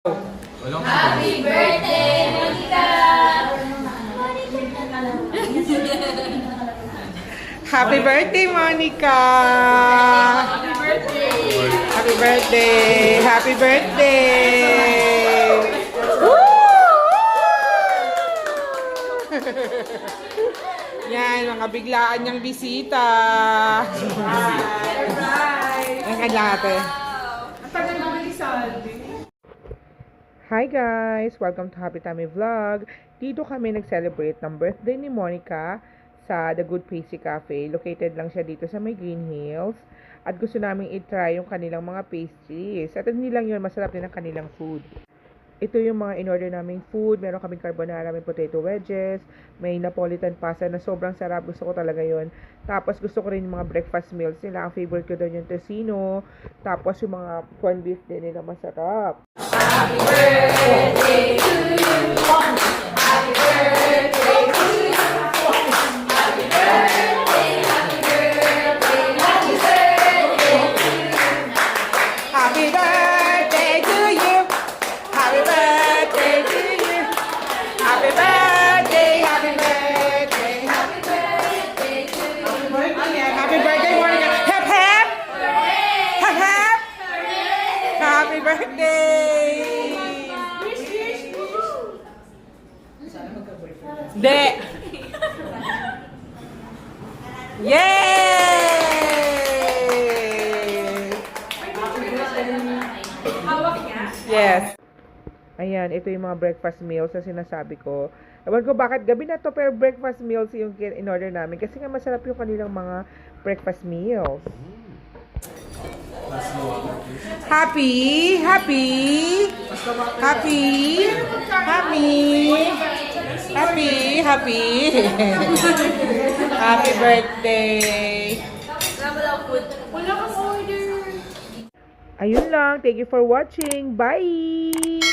Happy birthday, Monica! Happy birthday, Monica! Happy birthday! Happy birthday! Happy birthday! Woo! Yan, mga biglaan niyang bisita. Yan ka dati. Hi guys! Welcome to Happy Tummy Vlog. Dito kami nag-celebrate ng birthday ni Monica sa The Good Pastry Cafe. Located lang siya dito sa may Green Hills. At gusto namin i-try yung kanilang mga pastries. At hindi lang yun, masarap din ang kanilang food. Ito yung mga in-order naming food. Meron kaming carbonara, may potato wedges, may Napolitan pasta na sobrang sarap. Gusto ko talaga yun. Tapos gusto ko rin yung mga breakfast meals nila. Ang favorite ko doon yung tocino. Tapos yung mga corned beef din nila masarap. Happy birthday to you! Happy birthday to you! Happy birthday, happy birthday, happy birthday to you! Happy birthday to you! Happy birthday to you! Happy birthday! Happy birthday! Happy birthday to you! Happy birthday, Monica! Hep hep! Hep hep! Happy birthday! De! Yay! Yes. Ayan, ito yung mga breakfast meals na sinasabi ko. Ewan ko bakit gabi na to, pero breakfast meals yung in-order namin. Kasi nga masarap yung kanilang mga breakfast meals. Happy! Happy! Happy! Happy! Happy! Happy! Happy birthday! Wala kang order! Ayun lang. Thank you for watching. Bye!